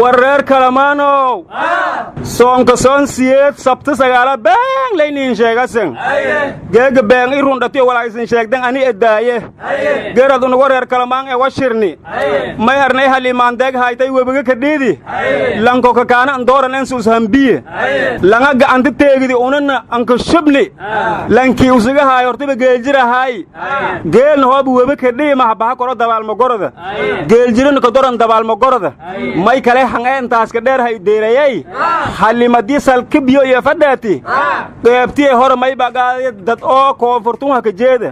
wareer kalamaano soonka soon siyeed sabta sagaala baan layniin sheegasan geega baan i rundhatiyo walaayisin sheegdan ani edaaye geerad unagu reer kalamaan ee washirni may arnay halimaandeeg haytay webiga kadhiidi lanko kakaana andooran ensuus hambiye langa ga'anta teegidi unana anka shubni lankii usuga haay hortiba geeljirahaay geelna hoobu weba kadhii mahabaha koro dabaalmagorada geeljirina kadoran dabaalmagorada may kale hangeentaas ka dheer hay deerayay halimadii salkibiyo iyo fadhaati qeybtiye hore may bagaadee dad oo koonfurtun haka jeeda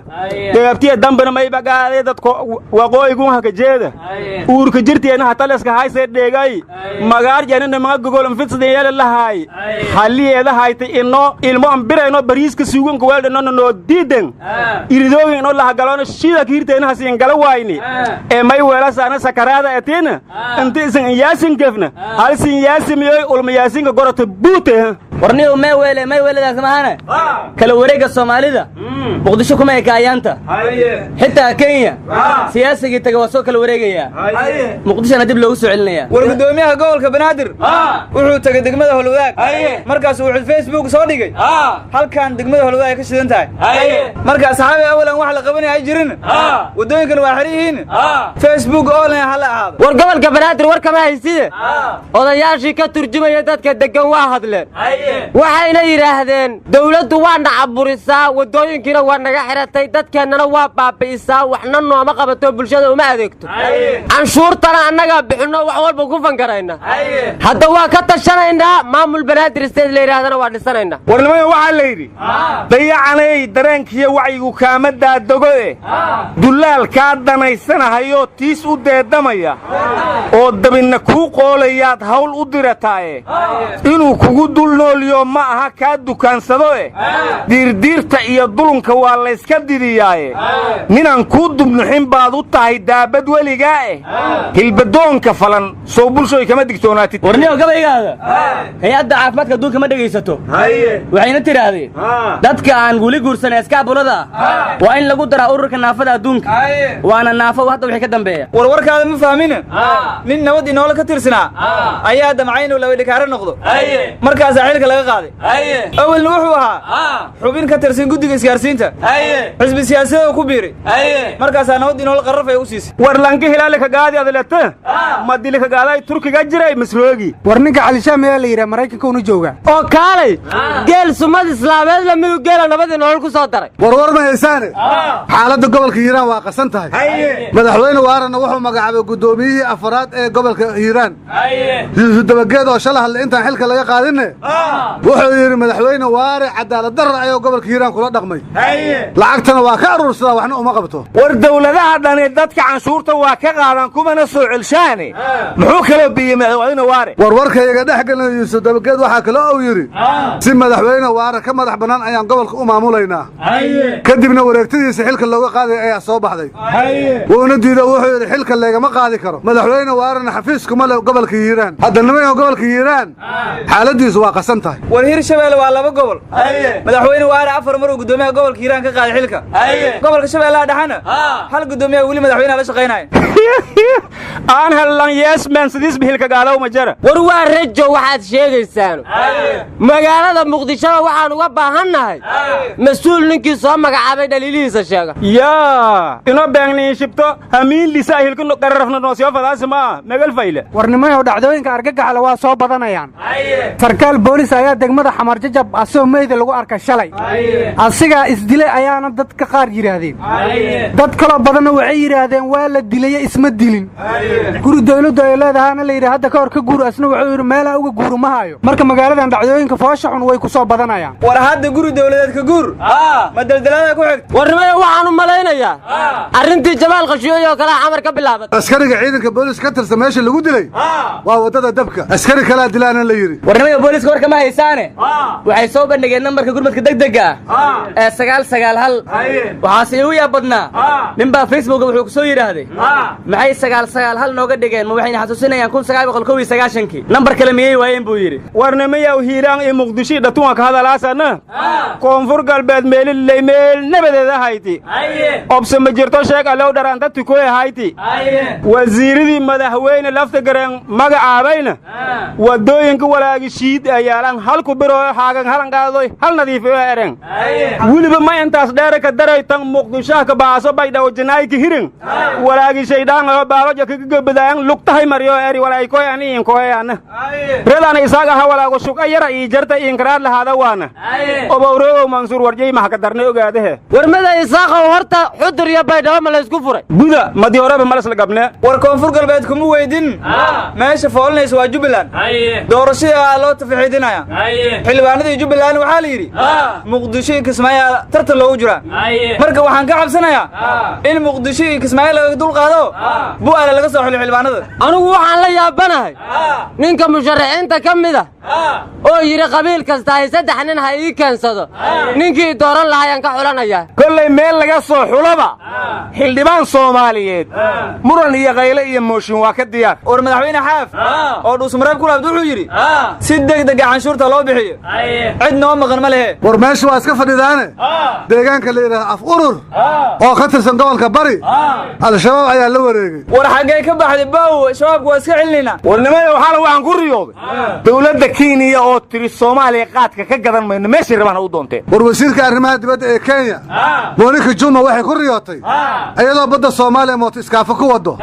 qeybtiye dambena may bagaadee dad waqooyigun haka jeeda uurka jirteena hataleska haysee dheegay magaarjanina maga gogolan fidsadayala lahaay haliyeeda haytay inoo ilmo ambirayno bariiska suuganka weeldhanona noo diidan iridooyin inoo lahagaloona shida kiirteena hasiin gala waayni ee may weelasaana sakaraada etiina inta isan iyaasin gefna halsin yaasimiyoy ulma yaasinka gorota buute warniyow may weeladaas mahane kala wareegga soomaalida muqdisho kuma ekaayaanta xitaa kenya siyaasigii taga waa soo kala wareegayaa muqdishona dib loogu soo celinayaa war gudoomiyaha gobolka banaadir wuxuu tagay degmada holwadaag markaas wuxuu facebook soo dhigay halkan degmada holwadaag ka shidan tahay markaas saxaabi awalan wax la qabanaya ay jirin wadooyinkan waa xiriyihiin facebook online hala ahaado war gobolka banaadir war kama hayside odayaashii ka turjumaya dadka degan waa hadleen waxayna yidhaahdeen dawladdu waa nacaburisaa wadooyinkiina waa naga xiratay dadkeennana waa baabi'isaa waxna nooma qabato bulshada uma adeegto canshuurtana annagaa bixinno wax walba ku fankarayna hadda waa ka tashanaynaa maamul banaadir state la yidhaahdana waa dhisanaynaa warnimada waxaa la yidhi dayacanay dareenkiiyo wacyigu kaama daadogo dullaal kaa danaysanahayoo tiis u deedamaya oo dabinna kuu qoolayaad hawl u dirataaye inuu kugu dul nooliyo ma aha kaa dukaansado diirdiirta iyo dulunka waa layska didiyaaye ninaan kuu dubnuxin baad u tahay daabad weligaa hilbadoonka falan soo bulshooy kama digtoonaatid warniyow gabaygaada hay-adda caafimaadka adduunka ma dhegaysato waxayna tidhaahdeen dadka aan weli guursan eskaabulada waa in lagu daraa ururka naafada adduunka waana naafo hadda wixii ka dambeeya warwarkaada ma fahmina nin nabad inoola ka tirsanaa ayaa damcay inuu labadhikaaro noqdo markaasaa xilka laga qaaday awalna wuxuu ahaa xubin ka tirsan guddiga isgaarsiinta xisbi siyaasadoo ku biiray markaasaa nabad inoola qarraf ay u siisay war lanka hilaali kagaadi adalete madili kagaaday turkiga jiray masroogi war ninka calishaam ayaa la yidhaha maraykanka una jooga oo kaalay geel sumad islaameed la midug geela nabadii nolol ku soo daray warwar ma haysaane xaaladda gobolka hiiraan waa qasan tahay madaxweyne waarana wuxuu magacaabay guddoomiyihii afaraad ee gobolka hiiraan yuusuf dabageed oo shala hadlay intaan xilka laga qaadinne wuxuu yidhi madaxweyne waare cadaalad darra ayuu gobolka hiiraan kula dhaqmay lacagtana waa ka aruursadaa waxna uma qabto war dawladaha dhani dadka canshuurta waa ka qaadaan kumana soo celshaane muxuu kaloo biyey madaxweyne waare warwarkayaga dhex gelina yuusuf dabageed waxaa kaloo uu yidhi si madaxweyne waare ka madax bannaan ayaan gobolka u maamulaynaa kadibna wareegtadiisa xilka looga qaadaya ayaa soo baxday wuuna diido wuxuu yidhi xilka leegama qaadi karo madaxweyne waarena xafiiskuma le gobolka hiiraan hadda nimanka gobolka hiiraan xaaladiisu waa qasan tahay war hirshabeelle waa laba gobol madaxweyne waare 4 mar uu gudoomiyaha gobolka hiiraan ka qaaday xilka gobolka shabeellaha dhaxana hal gudoomiyaha weli madaxweynaha la shaqeynaya aan helan yeesman sidis bihilka gaalow ma jara war waa rajo waxaad sheegaysaan magaalada muqdisho waxaan uga baahannahay mas'uul ninkii soo magacaabay dhaliilihiisa sheega yaa ino beegni shibto hamiin lisa hilka qararafna noo soo fadaas ma magal fayle warnimayo dhacdooyinka argagaxla waa soo badanayaan sarkaal boolis ayaa degmada xamar jajab asoo meeyda lagu arkay shalay asiga isdilay ayaana dadka qaar yiraahdeen dad kale badan waxay yiraahdeen waa la dilay isma dilin guri dawladda ay leedahay la yiraahdo hadda ka hor ka guur asna wuxuu yiri meel uga guur ma hayo marka magaaladan dhacdooyinka foosha xun way ku soo badanayaan war hadda guri dawladeed ka guur ma daldalada ku xigta warnimayo waxaan u malaynayaa arrintii Jamaal Khashooyo kala xamar ka bilaabay askariga ciidanka booliska ka tirsan meesha lagu dilay waa wadada dabka askari kala dilaana la yiri warnimayo booliska war kama haysaane waxay soo bandhigeen nambarka gurmadka degdega ee 991 waxaase igu yaab badnaa ninbaa Facebook wuxuu ku soo yiraahday maxay 991 nooga dhigeen ma waxayna xasuusinayaan 1991 nambar kale miyay waayeen buu yiri warnamayaw hiiraan iyo muqdisho dhatuwa ka hadalaasana koonfur galbeed meel nabadeeda hayti obse ma jirto sheeg alow dharaanta tukoy hayti wasiiradii madaxweyne lafta gareen magacaabayna wadooyinka walaagi shiid ayaalan halku biro haagan halan qaadoy hal nadiif oo ereen waliba ma intaas dheer ka daray tan muqdisho ka baaso bay dhaw jinaayka hirin walaagi shaydaan oo baaloja ka gabadaan lugtahay mariyo eri walaay koy aniin koyana reedan isaga ha walaago shuqa yara ii jarta inkraad lahada waana obowro mansuur warjay ma ka darnay ogaadahe warmada isaaqo horta xudur iyo baydhabo ma la isku furay buda madi horeba ma la gabne war koonfur galbeed kuma weydin meesha foolanaysa waa Jubbaland doorashada loo tafaxiidinaya xilwaanadii Jubbaland waxa la yiri muqdisho iyo Kismaayo tartan loogu jira marka waxaan ka cabsanayaa in muqdisho iyo Kismaayo laga dul qaado bu'aala laga soo xilay xilwaanada anigu waxaan la yaabanahay ninka musharaxiinta kamida oo yiri qabiil kasta ay saddex nin ha ii keensado ninkii dooran lahaayeen ka xulanaya kullay meel laga soo xulaba xildhibaan Soomaaliyeed muran iyo qayle iyo mooshin waa ka diyaar war madaxweyne xaaf oo dhuusmareeb ku laabto wuxuu yiri si degdeg canshuurta loo bixiyo cid noo maqan ma lehe war meesha waa iska fadhidaane deegaanka la yiraahdo af urur oo ka tirsan gobolka bari al-shabaab ayaa la wareegay war xagee ka baxday baaw shabaabku waa iska celinayna warnimada waxaan ku riyooday dawladda Kenya oo tiri Soomaaliya qaadka ka gadan mayno meeshii rabaan u doonteen war wasiirka arrimaha dibadda ee Kenya Monica Juma waxay ku riyootay ayadoo badda Soomaaliya moota iskaafa ku wado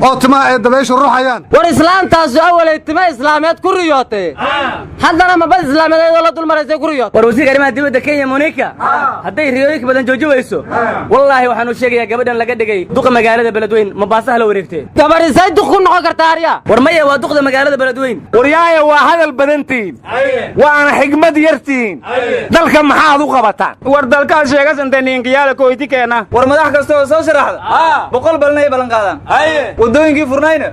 oo timaa ay dabaysho ruuxayaan war islaantaas awalay timaa islaameed ku riyootay haddana ma bad islaameed la dul mareysay ku riyootay war wasiirka arrimaha dibadda Kenya Monica haday riyooyinka badan joojiyayso wallahi waxaan u sheegayaa gabadhan laga dhigay duqa magaalada Beledweyne Mombasa la wareegtay gabarisay duq ku noqon kartaa ariya war maya waa duqda magaalada Beledweyne waryaaya waa hadal badantiin waana xigmad yartiin dalka maxaad u qabataan war dalka sheegasan taniinkiyaada kooytikeena war madax kasta oo soo sharaxda 100 balna ay balan qaadaan wadooyinkii furnayna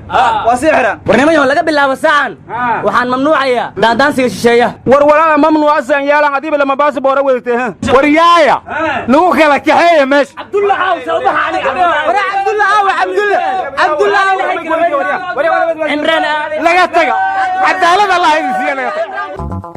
waa si xiran warnimada laga bilaabo saacan waxaan mamnuucayaa daadaansiga shisheeya war walaal mamnuucsan yaalan adiib lama baasboor wadagtay waryaaya lagu kala kaxeeyo meesh Abdullah Aaw soo baxani war Abdullah Imraan laga taga cadaalad Allah idin siiyay